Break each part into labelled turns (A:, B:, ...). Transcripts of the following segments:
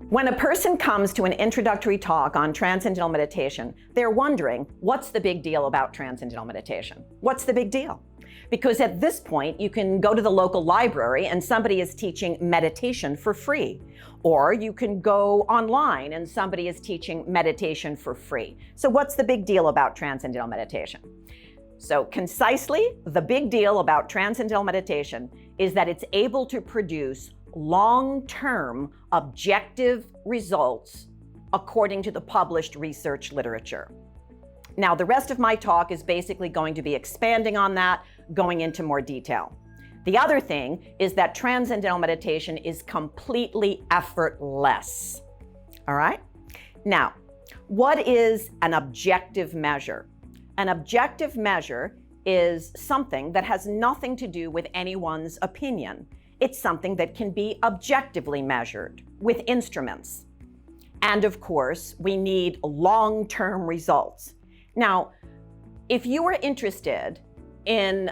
A: When a person comes to an introductory talk on Transcendental meditation, they're wondering, what's the big deal about Transcendental meditation? What's the big deal? Because at this point, you can go to the local library and somebody is teaching meditation for free. Or you can go online and somebody is teaching meditation for free. So what's the big deal about Transcendental meditation? So concisely, the big deal about Transcendental meditation is that it's able to produce long-term objective results according to the published research literature. Now, the rest of my talk is basically going to be expanding on that, going into more detail. The other thing is that Transcendental meditation is completely effortless. All right? Now, what is an objective measure? An objective measure is something that has nothing to do with anyone's opinion. It's something that can be objectively measured with instruments. And of course, we need long-term results. Now, if you were interested in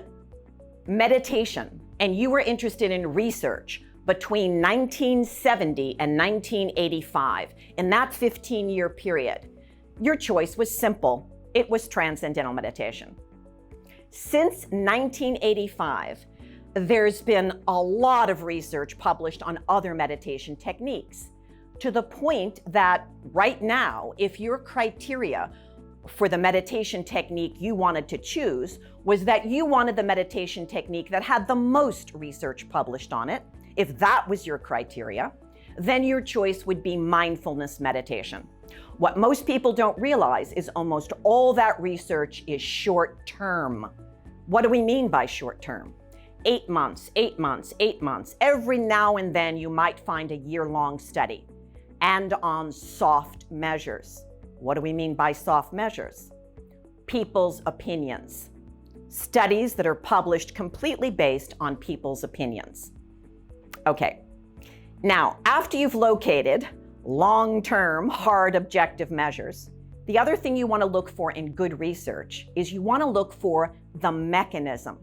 A: meditation and you were interested in research between 1970 and 1985, in that 15-year period, your choice was simple. It was Transcendental meditation. Since 1985, there's been a lot of research published on other meditation techniques, to the point that right now, if your criteria for the meditation technique you wanted to choose was that you wanted the meditation technique that had the most research published on it, if that was your criteria, then your choice would be mindfulness meditation. What most people don't realize is almost all that research is short-term. What do we mean by short-term? 8 months, 8 months, 8 months. Every now and then you might find a year-long study. And on soft measures. What do we mean by soft measures? People's opinions. Studies that are published completely based on people's opinions. Okay. Now, after you've located long-term, hard objective measures, the other thing you want to look for in good research is you want to look for the mechanism.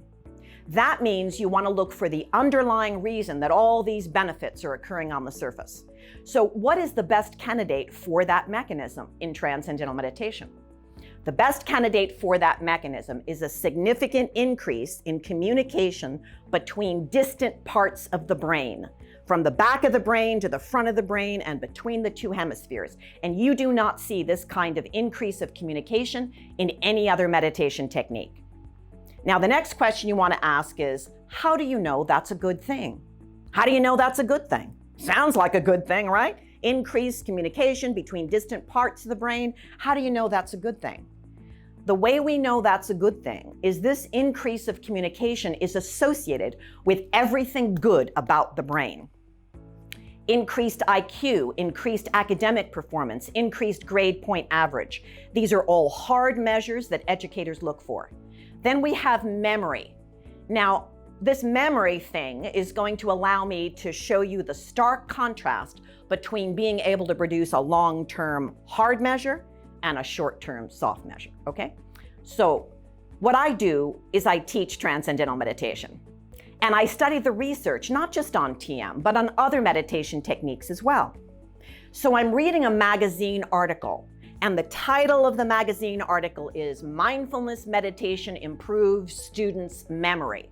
A: That means you want to look for the underlying reason that all these benefits are occurring on the surface. So what is the best candidate for that mechanism in Transcendental meditation? The best candidate for that mechanism is a significant increase in communication between distant parts of the brain, from the back of the brain to the front of the brain and between the two hemispheres. And you do not see this kind of increase of communication in any other meditation technique. Now, the next question you want to ask is, how do you know that's a good thing? How do you know that's a good thing? Sounds like a good thing, right? Increased communication between distant parts of the brain. How do you know that's a good thing? The way we know that's a good thing is this increase of communication is associated with everything good about the brain. Increased IQ, increased academic performance, increased grade point average. These are all hard measures that educators look for. Then we have memory. Now, this memory thing is going to allow me to show you the stark contrast between being able to produce a long-term hard measure and a short-term soft measure, okay? So what I do is I teach Transcendental meditation. And I study the research, not just on TM, but on other meditation techniques as well. So I'm reading a magazine article, and the title of the magazine article is Mindfulness Meditation Improves Students' Memory.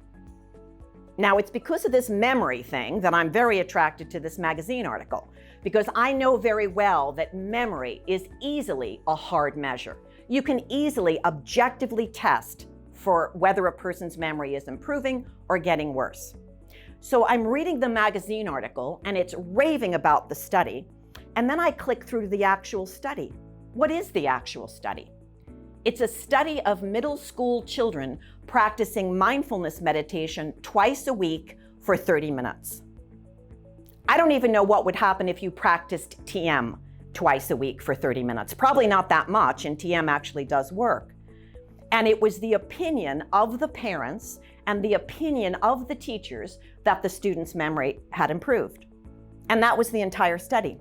A: Now, it's because of this memory thing that I'm very attracted to this magazine article, because I know very well that memory is easily a hard measure. You can easily objectively test for whether a person's memory is improving or getting worse. So I'm reading the magazine article and it's raving about the study, and then I click through to the actual study. What is the actual study? It's a study of middle school children practicing mindfulness meditation twice a week for 30 minutes. I don't even know what would happen if you practiced TM twice a week for 30 minutes. Probably not that much, and TM actually does work. And it was the opinion of the parents and the opinion of the teachers that the students' memory had improved. And that was the entire study.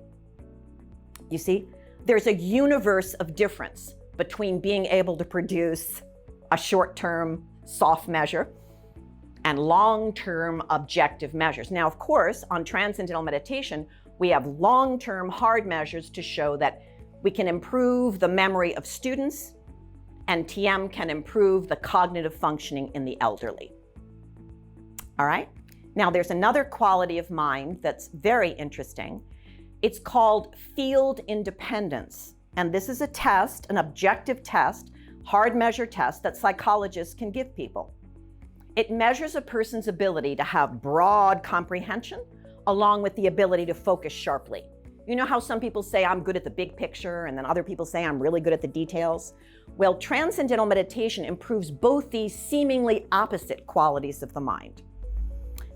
A: You see, there's a universe of difference between being able to produce a short-term soft measure and long-term objective measures. Now, of course, on Transcendental meditation, We have long-term hard measures to show that we can improve the memory of students, and TM can improve the cognitive functioning in the elderly. All right? Now, there's another quality of mind that's very interesting. It's called field independence. And this is a test, an objective test, hard measure test that psychologists can give people. It measures a person's ability to have broad comprehension along with the ability to focus sharply. You know how some people say, I'm good at the big picture, and then other people say, I'm really good at the details? Well, Transcendental meditation improves both these seemingly opposite qualities of the mind.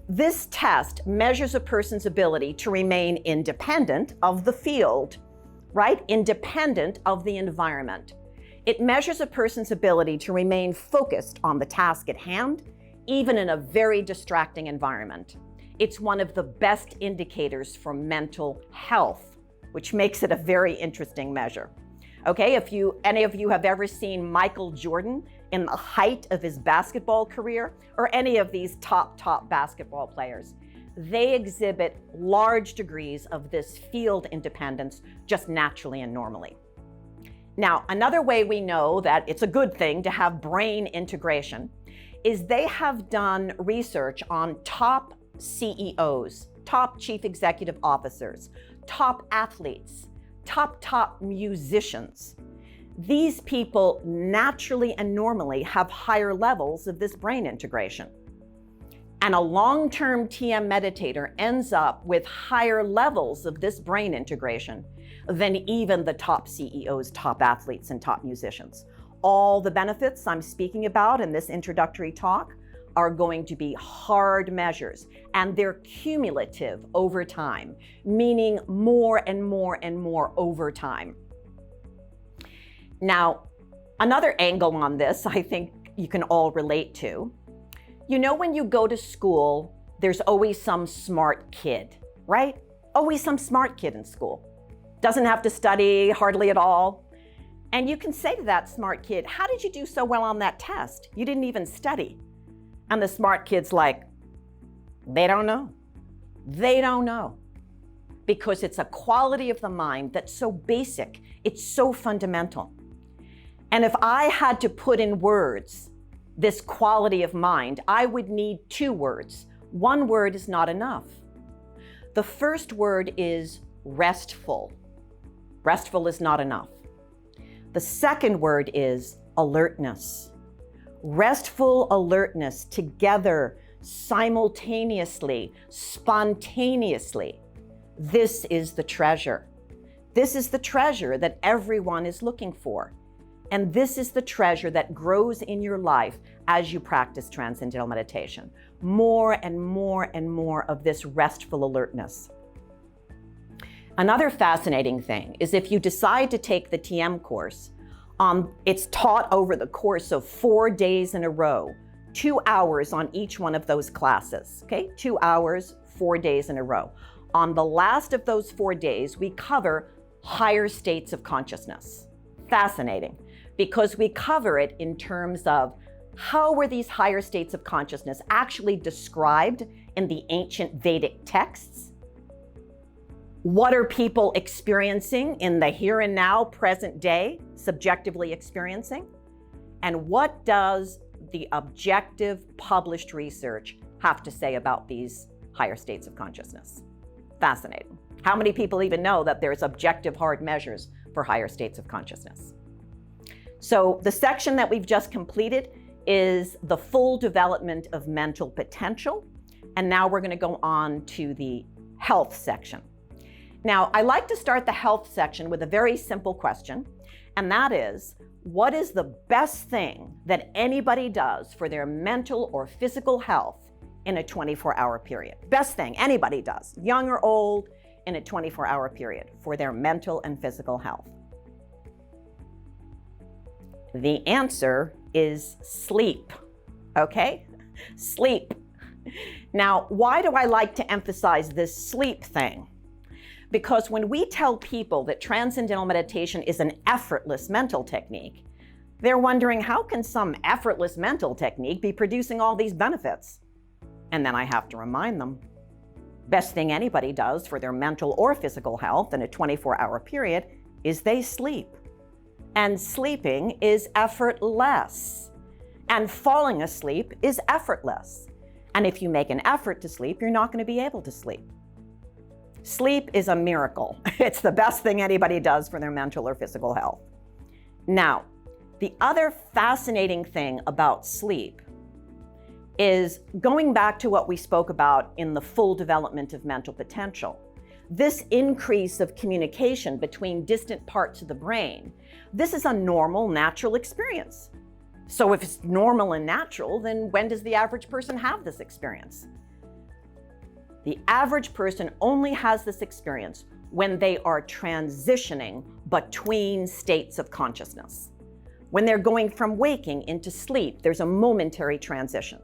A: This test measures a person's ability to remain independent of the field, right? Independent of the environment. It measures a person's ability to remain focused on the task at hand, even in a very distracting environment. It's one of the best indicators for mental health, which makes it a very interesting measure. Okay, if any of you have ever seen Michael Jordan in the height of his basketball career, or any of these top basketball players, they exhibit large degrees of this field independence just naturally and normally. Now, another way we know that it's a good thing to have brain integration is they have done research on top CEOs, top chief executive officers, top athletes, top musicians. These people naturally and normally have higher levels of this brain integration. And a long-term TM meditator ends up with higher levels of this brain integration than even the top CEOs, top athletes, and top musicians. All the benefits I'm speaking about in this introductory talk are going to be hard measures, and they're cumulative over time, meaning more and more and more over time. Now, another angle on this I think you can all relate to. You know, when you go to school, there's always some smart kid, right? Always some smart kid in school. Doesn't have to study hardly at all. And you can say to that smart kid, how did you do so well on that test? You didn't even study. And the smart kid's like, they don't know. They don't know. Because it's a quality of the mind that's so basic, it's so fundamental. And if I had to put in words this quality of mind, I would need two words. One word is not enough. The first word is restful. Restful is not enough. The second word is alertness. Restful alertness together, simultaneously, spontaneously. This is the treasure. This is the treasure that everyone is looking for. And this is the treasure that grows in your life as you practice Transcendental meditation. More and more and more of this restful alertness. Another fascinating thing is if you decide to take the TM course, it's taught over the course of 4 days in a row, 2 hours on each one of those classes, okay? 2 hours, 4 days in a row. On the last of those 4 days, we cover higher states of consciousness. Fascinating, because we cover it in terms of how were these higher states of consciousness actually described in the ancient Vedic texts? What are people experiencing in the here and now, present day, subjectively experiencing? And what does the objective published research have to say about these higher states of consciousness? Fascinating. How many people even know that there's objective hard measures for higher states of consciousness? So the section that we've just completed is the full development of mental potential. And now we're going to go on to the health section. Now, I like to start the health section with a very simple question, and that is, what is the best thing that anybody does for their mental or physical health in a 24-hour period? Best thing anybody does, young or old, in a 24-hour period for their mental and physical health. The answer is sleep, okay? Sleep. Now, why do I like to emphasize this sleep thing? Because when we tell people that Transcendental meditation is an effortless mental technique, they're wondering, how can some effortless mental technique be producing all these benefits? And then I have to remind them, Best thing anybody does for their mental or physical health in a 24-hour period is they sleep. And sleeping is effortless. And falling asleep is effortless. And if you make an effort to sleep, you're not going to be able to sleep. Sleep is a miracle. It's the best thing anybody does for their mental or physical health. Now, the other fascinating thing about sleep is going back to what we spoke about in the full development of mental potential. This increase of communication between distant parts of the brain, this is a normal, natural experience. So if it's normal and natural, then when does the average person have this experience? The average person only has this experience when they are transitioning between states of consciousness. When they're going from waking into sleep, there's a momentary transition.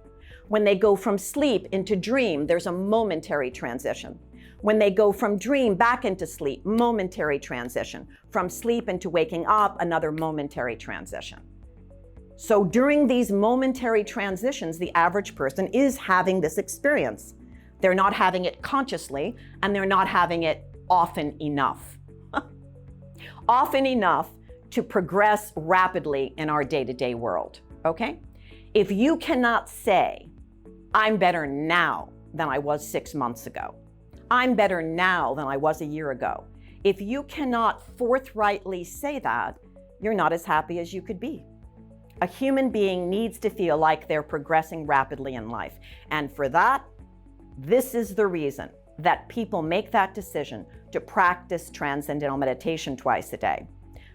A: When they go from sleep into dream, there's a momentary transition. When they go from dream back into sleep, momentary transition. From sleep into waking up, another momentary transition. So during these momentary transitions, the average person is having this experience. They're not having it consciously, and they're not having it often enough. Often enough to progress rapidly in our day-to-day world, okay? If you cannot say, I'm better now than I was 6 months ago, I'm better now than I was a year ago, if you cannot forthrightly say that, you're not as happy as you could be. A human being needs to feel like they're progressing rapidly in life. And for that, this is the reason that people make that decision to practice transcendental meditation twice a day.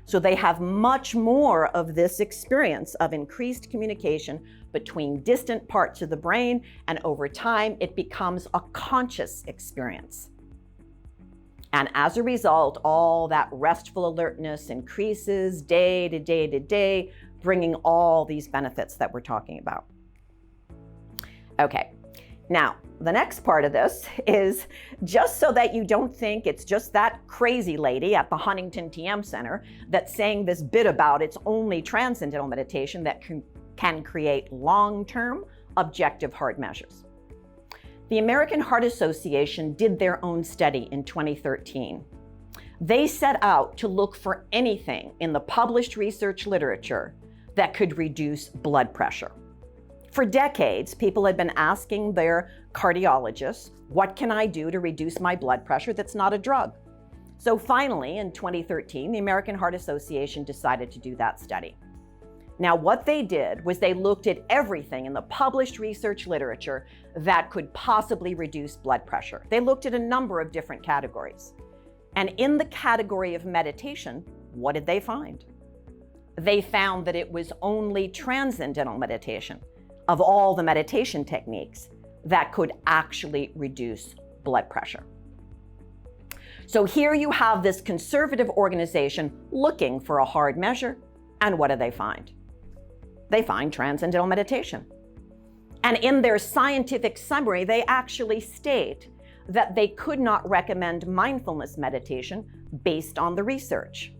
A: So they have much more of this experience of increased communication between distant parts of the brain, and over time, it becomes a conscious experience. And as a result, all that restful alertness increases day to day to day, bringing all these benefits that we're talking about. Okay, now the next part of this is just so that you don't think it's just that crazy lady at the Huntington TM Center that's saying this bit about it's only transcendental meditation that can create long-term objective heart measures. The American Heart Association did their own study in 2013. They set out to look for anything in the published research literature that could reduce blood pressure. For decades, people had been asking their cardiologists, what can I do to reduce my blood pressure that's not a drug? So finally, in 2013, the American Heart Association decided to do that study. Now, what they did was they looked at everything in the published research literature that could possibly reduce blood pressure. They looked at a number of different categories. And in the category of meditation, what did they find? They found that it was only transcendental meditation of all the meditation techniques that could actually reduce blood pressure. So here you have this conservative organization looking for a hard measure, and what do they find? They find transcendental meditation. And in their scientific summary, they actually state that they could not recommend mindfulness meditation based on the research.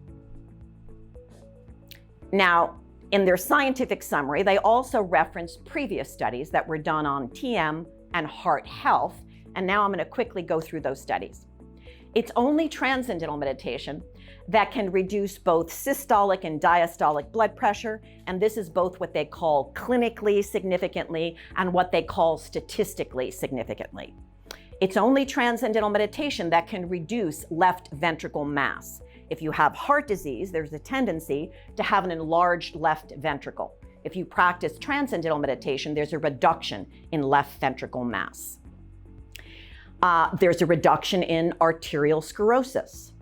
A: Now, in their scientific summary, they also reference previous studies that were done on TM and heart health, and now I'm going to quickly go through those studies. It's only transcendental meditation that can reduce both systolic and diastolic blood pressure, and this is both what they call clinically significantly and what they call statistically significantly. It's only transcendental meditation that can reduce left ventricle mass. If you have heart disease, there's a tendency to have an enlarged left ventricle. If you practice transcendental meditation, there's a reduction in left ventricle mass. There's a reduction in arterial sclerosis.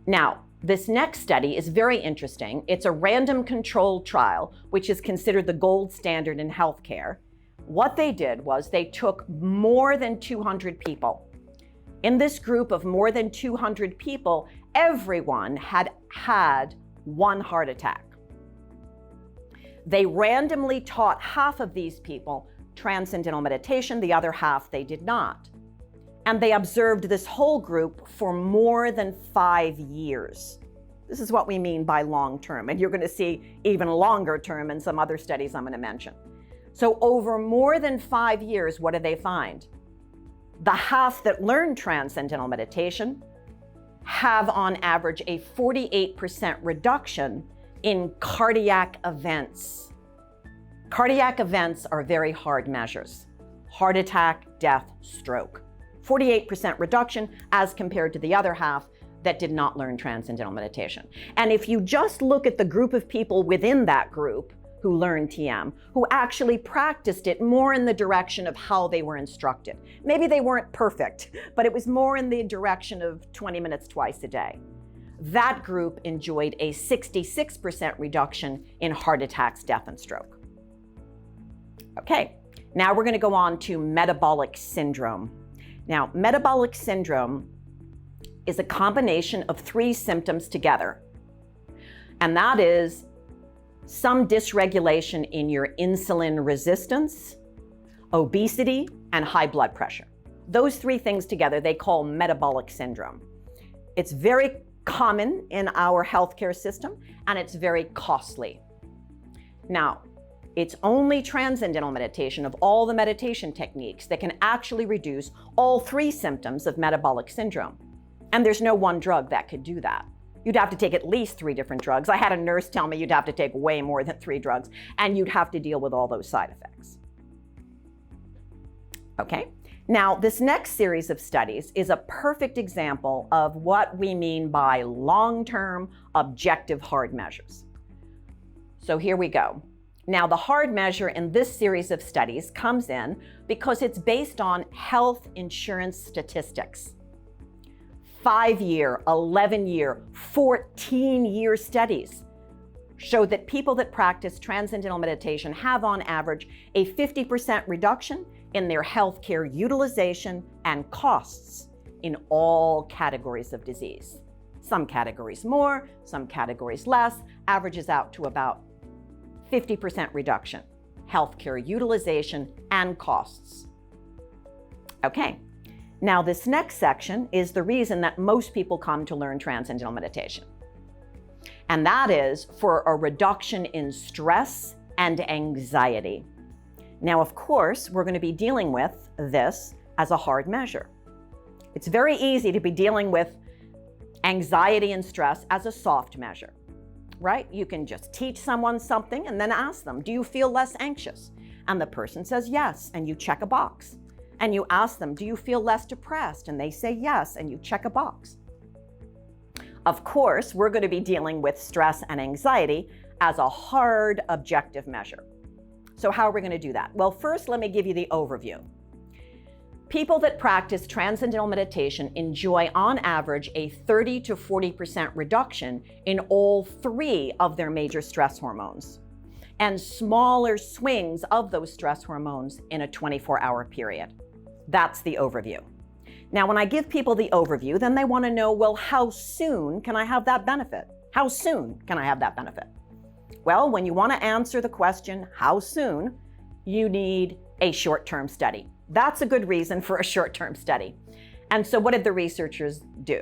A: Now, this next study is very interesting. It's a random controlled trial, which is considered the gold standard in healthcare. What they did was they took more than 200 people. In this group of more than 200 people, everyone had had one heart attack. They randomly taught half of these people transcendental meditation, the other half they did not. And they observed this whole group for more than 5 years. This is what we mean by long term, and you're going to see even longer term in some other studies I'm going to mention. So over more than 5 years, what do they find? The half that learn Transcendental Meditation have on average a 48% reduction in cardiac events. Cardiac events are very hard measures. Heart attack, death, stroke. 48% reduction as compared to the other half that did not learn Transcendental Meditation. And if you just look at the group of people within that group who learned TM, who actually practiced it more in the direction of how they were instructed. Maybe they weren't perfect, but it was more in the direction of 20 minutes twice a day. That group enjoyed a 66% reduction in heart attacks, death, and stroke. Okay, now we're going to go on to metabolic syndrome. Now, metabolic syndrome is a combination of 3 symptoms together, and that is some dysregulation in your insulin resistance, obesity, and high blood pressure. Those 3 things together they call metabolic syndrome. It's very common in our healthcare system, and it's very costly. Now, it's only Transcendental Meditation of all the meditation techniques that can actually reduce all 3 symptoms of metabolic syndrome. And there's no one drug that could do that. You'd have to take at least 3 different drugs. I had a nurse tell me you'd have to take way more than 3 drugs, and you'd have to deal with all those side effects. Okay, now this next series of studies is a perfect example of what we mean by long-term objective hard measures. So here we go. Now the hard measure in this series of studies comes in because it's based on health insurance statistics. 5-year, 11-year, 14-year studies show that people that practice Transcendental Meditation have on average a 50% reduction in their healthcare utilization and costs in all categories of disease. Some categories more, some categories less, averages out to about 50% reduction, healthcare utilization and costs. Okay. Now, this next section is the reason that most people come to learn Transcendental Meditation. And that is for a reduction in stress and anxiety. Now, of course, we're going to be dealing with this as a hard measure. It's very easy to be dealing with anxiety and stress as a soft measure, right? You can just teach someone something and then ask them, do you feel less anxious? And the person says yes, and you check a box. And you ask them, do you feel less depressed? And they say yes, and you check a box. Of course, we're going to be dealing with stress and anxiety as a hard objective measure. So how are we going to do that? Well, first, let me give you the overview. People that practice Transcendental Meditation enjoy on average a 30 to 40% reduction in all 3 of their major stress hormones, and smaller swings of those stress hormones in a 24-hour period. That's the overview. Now, when I give people the overview, then they want to know, well, how soon can I have that benefit? How soon can I have that benefit? Well, when you want to answer the question, how soon, you need a short-term study. That's a good reason for a short-term study. And so what did the researchers do?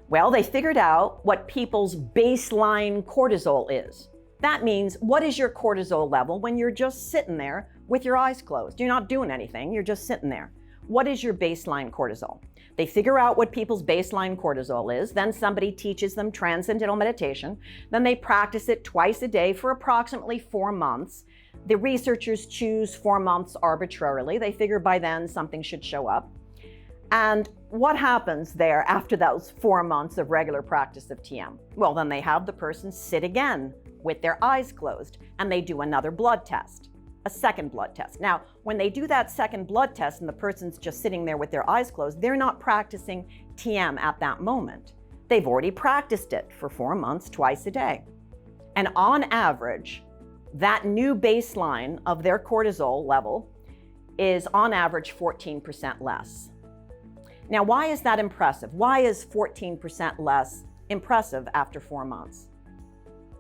A: Well, they figured out what people's baseline cortisol is. That means, what is your cortisol level when you're just sitting there with your eyes closed? You're not doing anything, you're just sitting there. What is your baseline cortisol? They figure out what people's baseline cortisol is, then somebody teaches them Transcendental Meditation, then they practice it twice a day for approximately 4 months. The researchers choose 4 months arbitrarily. They figure by then something should show up. And what happens there after those 4 months of regular practice of TM? Well, then they have the person sit again with their eyes closed, and they do another blood test, a second blood test. Now, when they do that second blood test and the person's just sitting there with their eyes closed, they're not practicing TM at that moment. They've already practiced it for 4 months, twice a day. And on average, that new baseline of their cortisol level is on average 14% less. Now, why is that impressive? Why is 14% less impressive after 4 months?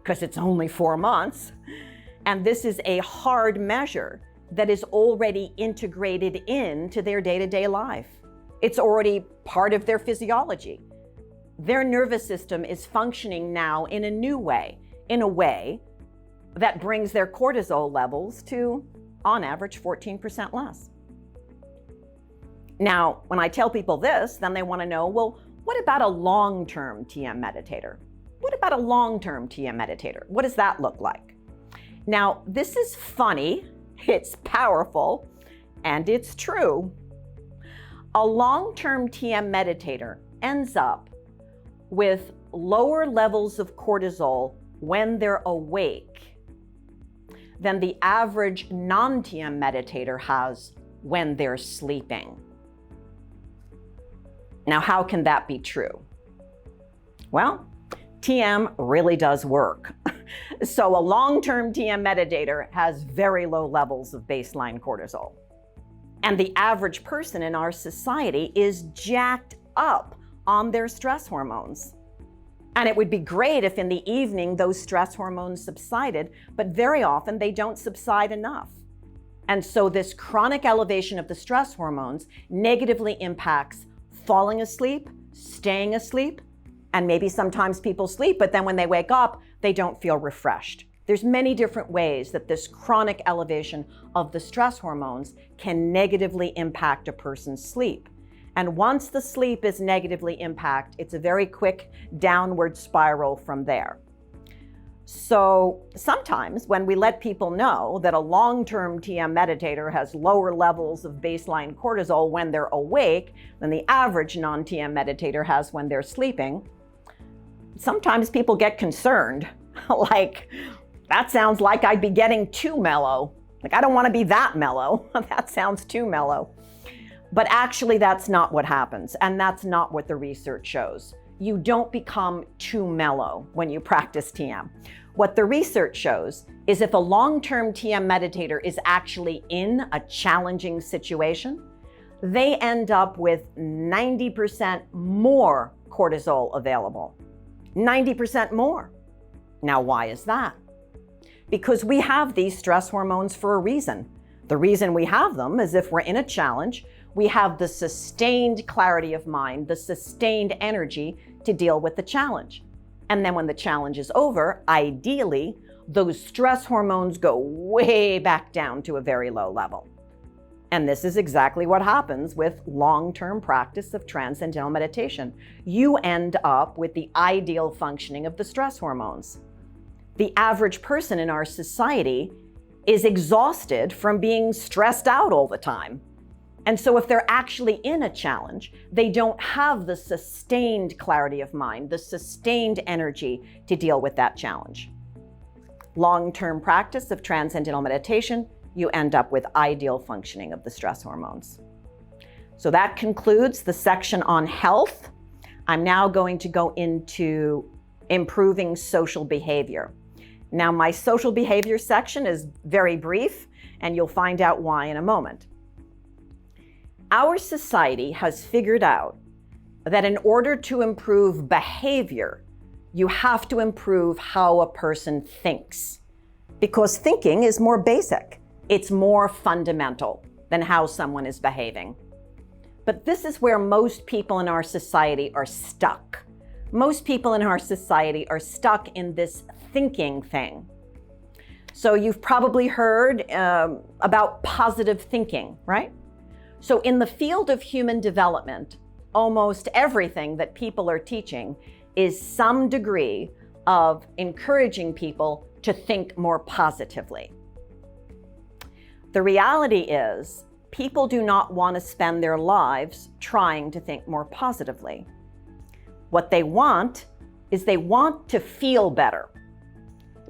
A: Because it's only 4 months. And this is a hard measure that is already integrated into their day-to-day life. It's already part of their physiology. Their nervous system is functioning now in a new way, in a way that brings their cortisol levels to, on average, 14% less. Now, when I tell people this, then they want to know, well, what about a long-term TM meditator? What about a long-term TM meditator? What does that look like? Now, this is funny, it's powerful, and it's true. A long-term TM meditator ends up with lower levels of cortisol when they're awake than the average non-TM meditator has when they're sleeping. Now, how can that be true? Well, TM really does work. So a long-term TM meditator has very low levels of baseline cortisol. And the average person in our society is jacked up on their stress hormones. And it would be great if in the evening those stress hormones subsided, but very often they don't subside enough. And so this chronic elevation of the stress hormones negatively impacts falling asleep, staying asleep, and maybe sometimes people sleep, but then when they wake up, they don't feel refreshed. There's many different ways that this chronic elevation of the stress hormones can negatively impact a person's sleep. And once the sleep is negatively impacted, it's a very quick downward spiral from there. So sometimes when we let people know that a long-term TM meditator has lower levels of baseline cortisol when they're awake than the average non-TM meditator has when they're sleeping, sometimes people get concerned. Like, that sounds like I'd be getting too mellow. Like, I don't want to be that mellow. That sounds too mellow. But actually, that's not what happens. And that's not what the research shows. You don't become too mellow when you practice TM. What the research shows is if a long-term TM meditator is actually in a challenging situation, they end up with 90% more cortisol available. 90% more. Now, why is that? Because we have these stress hormones for a reason. The reason we have them is if we're in a challenge, we have the sustained clarity of mind, the sustained energy to deal with the challenge. And then when the challenge is over, ideally, those stress hormones go way back down to a very low level. And this is exactly what happens with long-term practice of transcendental meditation. You end up with the ideal functioning of the stress hormones. The average person in our society is exhausted from being stressed out all the time. And so if they're actually in a challenge, they don't have the sustained clarity of mind, the sustained energy to deal with that challenge. Long-term practice of transcendental meditation, you end up with ideal functioning of the stress hormones. So that concludes the section on health. I'm now going to go into improving social behavior. Now, my social behavior section is very brief, and you'll find out why in a moment. Our society has figured out that in order to improve behavior, you have to improve how a person thinks, because thinking is more basic. It's more fundamental than how someone is behaving. But this is where most people in our society are stuck. Most people in our society are stuck in this thinking thing. So you've probably heard about positive thinking, right? So in the field of human development, almost everything that people are teaching is some degree of encouraging people to think more positively. The reality is, people do not want to spend their lives trying to think more positively. What they want is they want to feel better,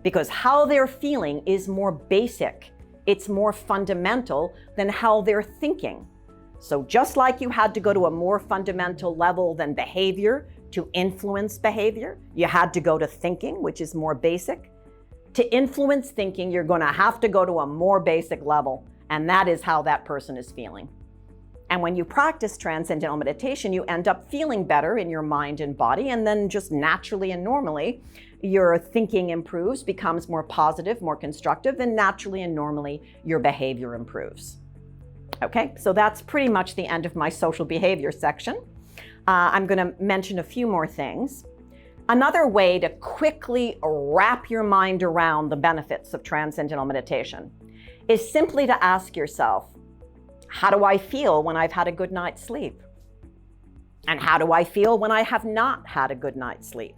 A: because how they're feeling is more basic. It's more fundamental than how they're thinking. So just like you had to go to a more fundamental level than behavior to influence behavior, you had to go to thinking, which is more basic. To influence thinking, you're going to have to go to a more basic level, and that is how that person is feeling. And when you practice transcendental meditation, you end up feeling better in your mind and body, and then just naturally and normally, your thinking improves, becomes more positive, more constructive, and naturally and normally, your behavior improves. Okay, so that's pretty much the end of my social behavior section. I'm going to mention a few more things. Another way to quickly wrap your mind around the benefits of transcendental meditation is simply to ask yourself, How do I feel when I've had a good night's sleep? And how do I feel when I have not had a good night's sleep?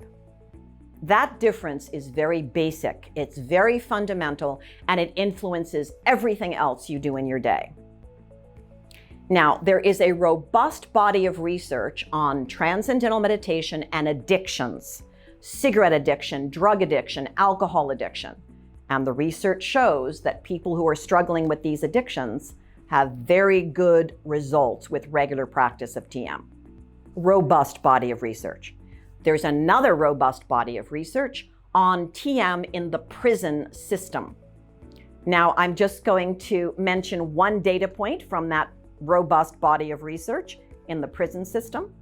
A: That difference is very basic, it's very fundamental, and it influences everything else you do in your day. Now, there is a robust body of research on transcendental meditation and addictions, cigarette addiction, drug addiction, alcohol addiction. And the research shows that people who are struggling with these addictions have very good results with regular practice of TM. Robust body of research. There's another robust body of research on TM in the prison system. Now, I'm just going to mention one data point from that robust body of research in the prison system.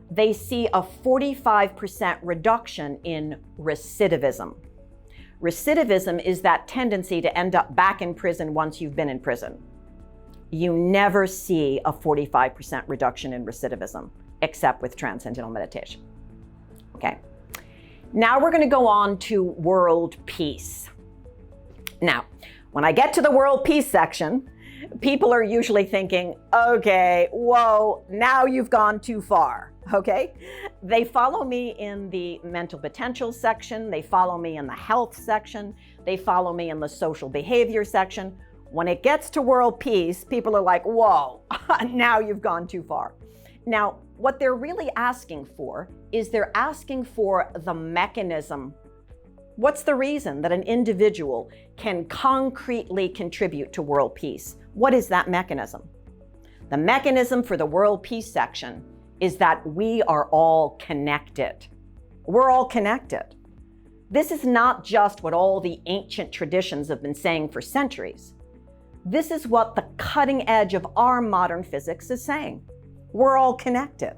A: They see a 45% reduction in recidivism. Recidivism is that tendency to end up back in prison once you've been in prison. You never see a 45% reduction in recidivism, except with transcendental meditation. Okay, now we're going to go on to world peace. Now, when I get to the world peace section, people are usually thinking, okay, whoa, now you've gone too far, okay? They follow me in the mental potential section, they follow me in the health section, they follow me in the social behavior section. When it gets to world peace, people are like, whoa, now you've gone too far. Now, what they're really asking for is they're asking for the mechanism. What's the reason that an individual can concretely contribute to world peace? What is that mechanism? The mechanism for the world peace section is that we are all connected. We're all connected. This is not just what all the ancient traditions have been saying for centuries. This is what the cutting edge of our modern physics is saying. We're all connected.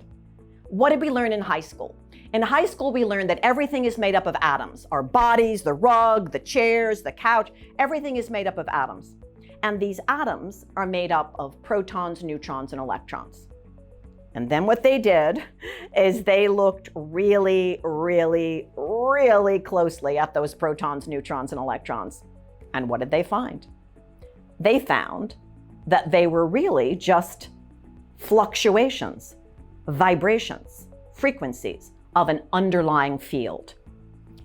A: What did we learn in high school? In high school, we learned that everything is made up of atoms. Our bodies, the rug, the chairs, the couch, everything is made up of atoms. And these atoms are made up of protons, neutrons, and electrons. And then what they did is they looked really, really, really closely at those protons, neutrons, and electrons. And what did they find? They found that they were really just fluctuations, vibrations, frequencies of an underlying field.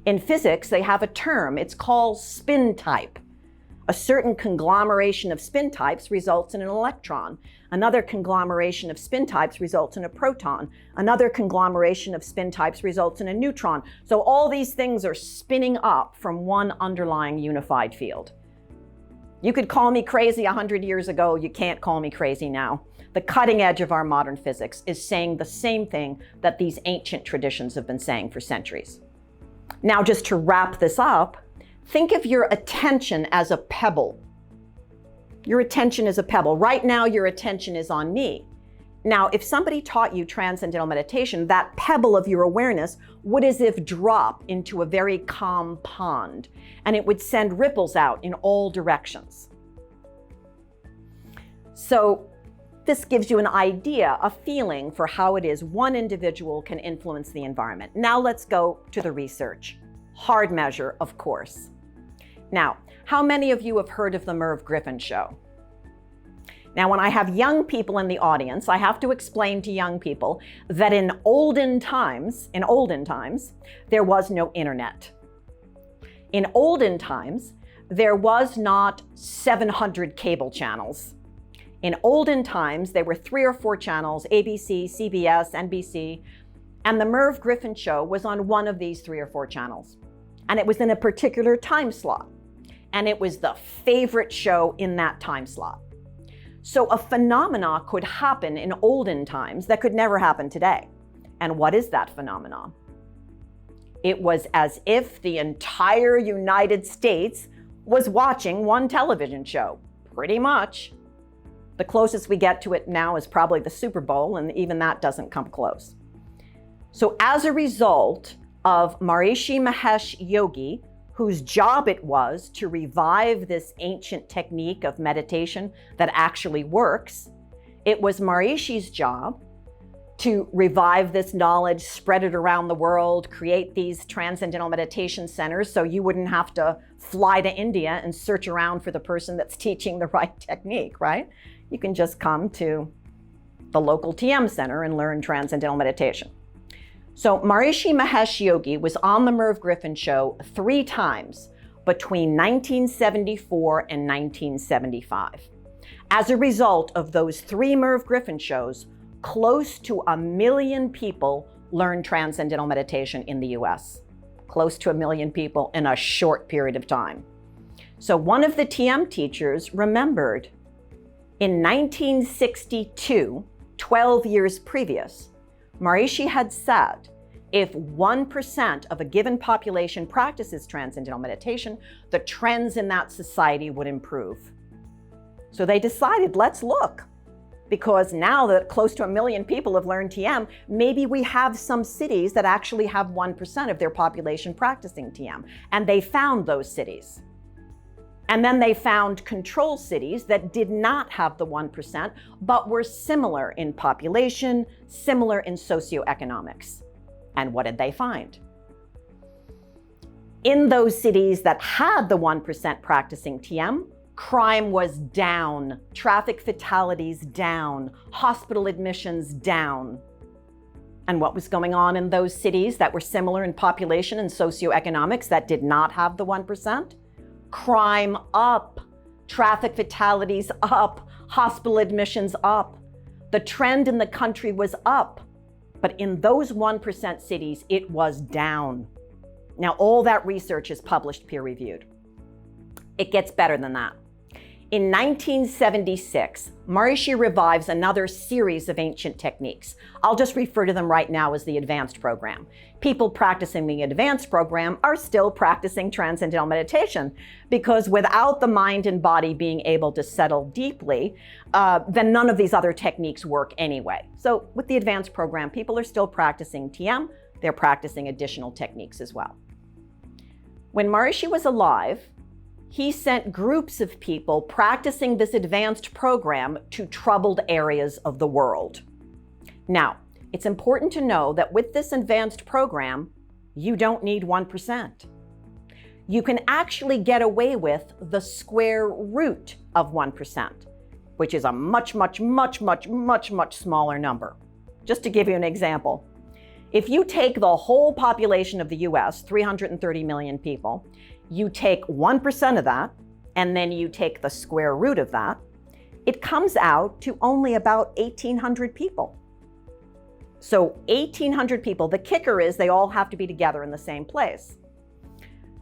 A: In physics, they have a term, it's called spin type. A certain conglomeration of spin types results in an electron. Another conglomeration of spin types results in a proton. Another conglomeration of spin types results in a neutron. So all these things are spinning up from one underlying unified field. You could call me crazy 100 years ago, you can't call me crazy now. The cutting edge of our modern physics is saying the same thing that these ancient traditions have been saying for centuries. Now, just to wrap this up, think of your attention as a pebble. Your attention is a pebble. Right now, your attention is on me. Now, if somebody taught you transcendental meditation, that pebble of your awareness would as if drop into a very calm pond, and it would send ripples out in all directions. So this gives you an idea, a feeling for how it is one individual can influence the environment. Now let's go to the research. Hard measure, of course. Now, how many of you have heard of the Merv Griffin show? Now, when I have young people in the audience, I have to explain to young people that in olden times, there was no internet. In olden times, there was not 700 cable channels. In olden times, there were 3 or 4 channels, ABC, CBS, NBC, and the Merv Griffin show was on one of these 3 or 4 channels. And it was in a particular time slot. And it was the favorite show in that time slot. So a phenomena could happen in olden times that could never happen today. And what is that phenomenon? It was as if the entire United States was watching one television show, pretty much. The closest we get to it now is probably the Super Bowl, and even that doesn't come close. So as a result of Maharishi Mahesh Yogi, whose job it was to revive this ancient technique of meditation that actually works, it was Maharishi's job to revive this knowledge, spread it around the world, create these transcendental meditation centers so you wouldn't have to fly to India and search around for the person that's teaching the right technique, right? you can just come to the local TM center and learn Transcendental Meditation. So Maharishi Mahesh Yogi was on the Merv Griffin show 3 times between 1974 and 1975. As a result of those 3 Merv Griffin shows, close to 1 million people learned Transcendental Meditation in the US. Close to 1 million people in a short period of time. So one of the TM teachers remembered in 1962, 12 years previous, Maharishi had said, if 1% of a given population practices Transcendental Meditation, the trends in that society would improve. So they decided, let's look. Because now that close to 1 million people have learned TM, maybe we have some cities that actually have 1% of their population practicing TM. And they found those cities. And then they found control cities that did not have the 1%, but were similar in population, similar in socioeconomics. And what did they find? In those cities that had the 1% practicing TM, crime was down, traffic fatalities down, hospital admissions down. And what was going on in those cities that were similar in population and socioeconomics that did not have the 1%? Crime up, traffic fatalities up, hospital admissions up. The trend in the country was up, but in those 1% cities, it was down. Now, all that research is published peer-reviewed. It gets better than that. In 1976, Maharishi revives another series of ancient techniques. I'll just refer to them right now as the advanced program. People practicing the advanced program are still practicing Transcendental Meditation because without the mind and body being able to settle deeply, then none of these other techniques work anyway. So with the advanced program, people are still practicing TM. They're practicing additional techniques as well. When Maharishi was alive, he sent groups of people practicing this advanced program to troubled areas of the world. Now, it's important to know that with this advanced program, you don't need 1%. You can actually get away with the square root of 1%, which is a much smaller number. Just to give you an example, if you take the whole population of the US, 330 million people, you take 1% of that, and then you take the square root of that, it comes out to only about 1,800 people. So 1,800 people, the kicker is they all have to be together in the same place.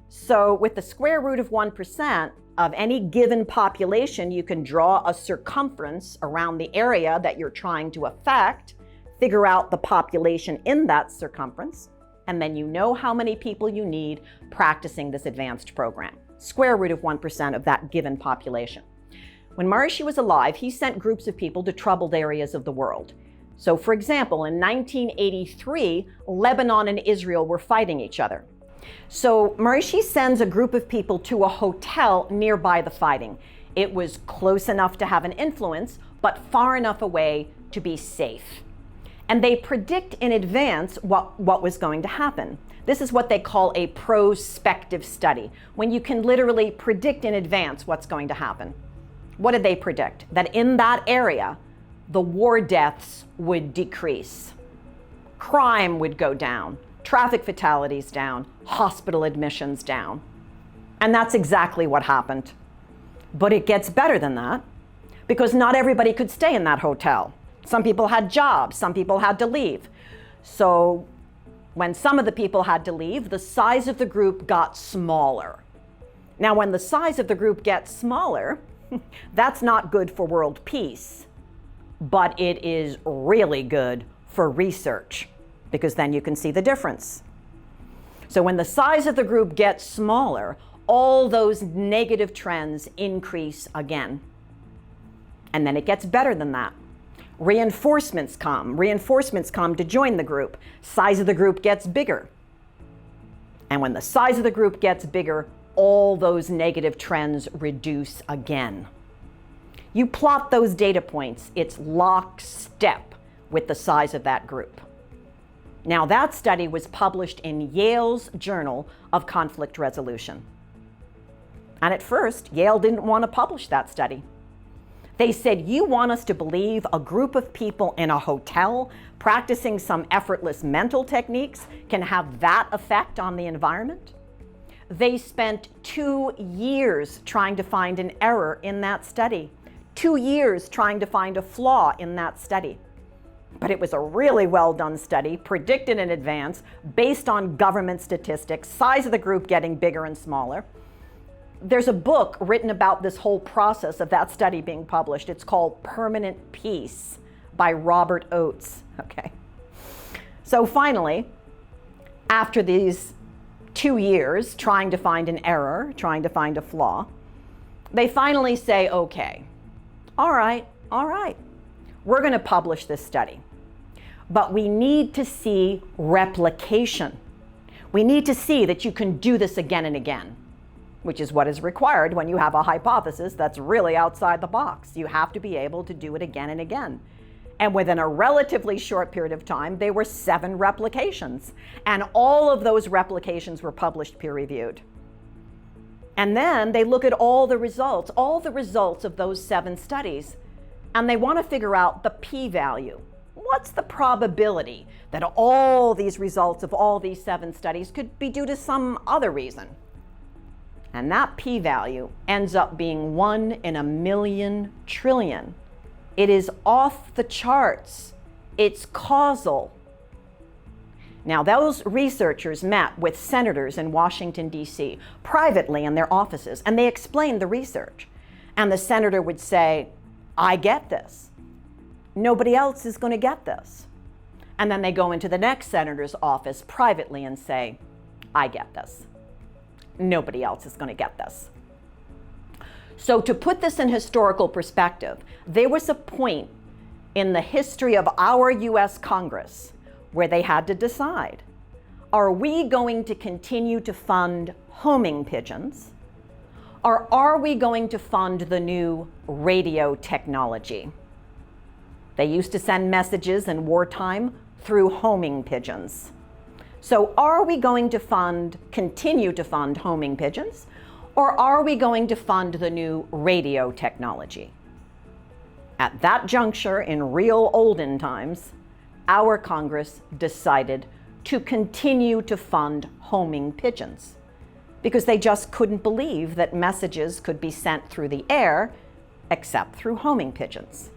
A: So with the square root of 1% of any given population, you can draw a circumference around the area that you're trying to affect, figure out the population in that circumference, and then you know how many people you need practicing this advanced program. Square root of 1% of that given population. When Maharishi was alive, he sent groups of people to troubled areas of the world. So for example, in 1983, Lebanon and Israel were fighting each other. So Maharishi sends a group of people to a hotel nearby the fighting. It was close enough to have an influence, but far enough away to be safe. And they predict in advance what was going to happen. This is what they call a prospective study, when you can literally predict in advance what's going to happen. What did they predict? That in that area, the war deaths would decrease, crime would go down, traffic fatalities down, hospital admissions down. And that's exactly what happened. But it gets better than that, because not everybody could stay in that hotel. Some people had jobs, some people had to leave. So when some of the people had to leave, the size of the group got smaller. Now, when the size of the group gets smaller, that's not good for world peace, but it is really good for research, because then you can see the difference. So when the size of the group gets smaller, all those negative trends increase again. And then it gets better than that. Reinforcements come to join the group. Size of the group gets bigger. And when the size of the group gets bigger, all those negative trends reduce again. You plot those data points, it's lockstep with the size of that group. Now, that study was published in Yale's Journal of Conflict Resolution. And at first, Yale didn't want to publish that study. They said, you want us to believe a group of people in a hotel practicing some effortless mental techniques can have that effect on the environment? They spent 2 years trying to find an error in that study, 2 years trying to find a flaw in that study. But it was a really well done study, predicted in advance, based on government statistics, size of the group getting bigger and smaller. There's a book written about this whole process of that study being published. It's called Permanent Peace by Robert Oates. Okay. So finally, after these 2 years trying to find an error, trying to find a flaw, they finally say, okay, all right, we're going to publish this study. But we need to see replication. We need to see that you can do this again and again, which is what is required when you have a hypothesis that's really outside the box. You have to be able to do it again and again. And within a relatively short period of time, there were 7 replications. And all of those replications were published peer-reviewed. And then they look at all the results of those 7 studies, and they want to figure out the p-value. What's the probability that all these results of all these 7 studies could be due to some other reason? And that p-value ends up being 1 in a million trillion. It is off the charts. It's causal. Now, those researchers met with senators in Washington, D.C., privately in their offices, and they explained the research. And the senator would say, I get this. Nobody else is going to get this. And then they go into the next senator's office privately and say, I get this. Nobody else is going to get this. So to put this in historical perspective, there was a point in the history of our U.S. Congress where they had to decide, are we going to continue to fund homing pigeons, or are we going to fund the new radio technology? They used to send messages in wartime through homing pigeons. So are we going to continue to fund homing pigeons, or are we going to fund the new radio technology? At that juncture, in real olden times, our Congress decided to continue to fund homing pigeons because they just couldn't believe that messages could be sent through the air except through homing pigeons.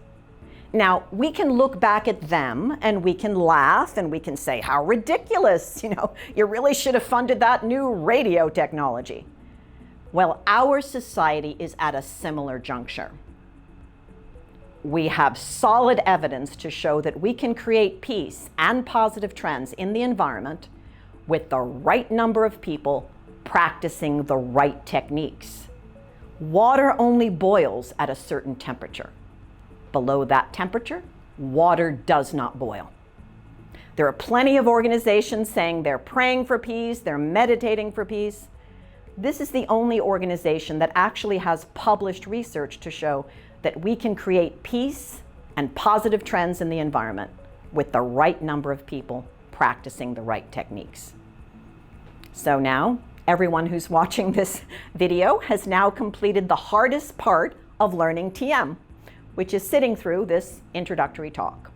A: Now, we can look back at them and we can laugh and we can say, how ridiculous, you really should have funded that new radio technology. Well, our society is at a similar juncture. We have solid evidence to show that we can create peace and positive trends in the environment with the right number of people practicing the right techniques. Water only boils at a certain temperature. Below that temperature, water does not boil. There are plenty of organizations saying they're praying for peace, they're meditating for peace. This is the only organization that actually has published research to show that we can create peace and positive trends in the environment with the right number of people practicing the right techniques. So now, everyone who's watching this video has now completed the hardest part of learning TM, which is sitting through this introductory talk.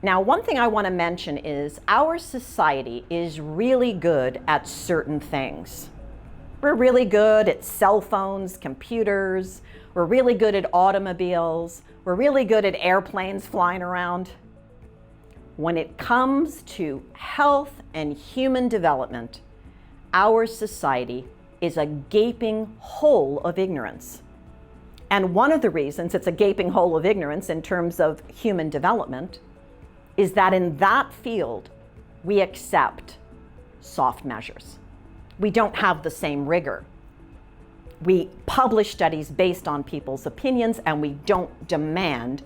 A: Now, one thing I want to mention is our society is really good at certain things. We're really good at cell phones, computers. We're really good at automobiles. We're really good at airplanes flying around. When it comes to health and human development, our society is a gaping hole of ignorance. And one of the reasons it's a gaping hole of ignorance in terms of human development is that in that field, we accept soft measures. We don't have the same rigor. We publish studies based on people's opinions, and we don't demand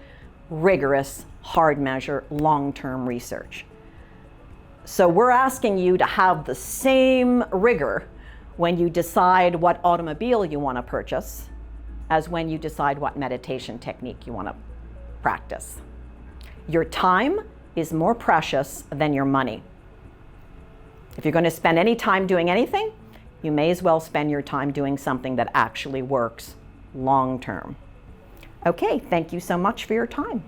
A: rigorous, hard measure, long-term research. So we're asking you to have the same rigor when you decide what automobile you want to purchase as when you decide what meditation technique you want to practice. Your time is more precious than your money. If you're going to spend any time doing anything, you may as well spend your time doing something that actually works long term. Okay, thank you so much for your time.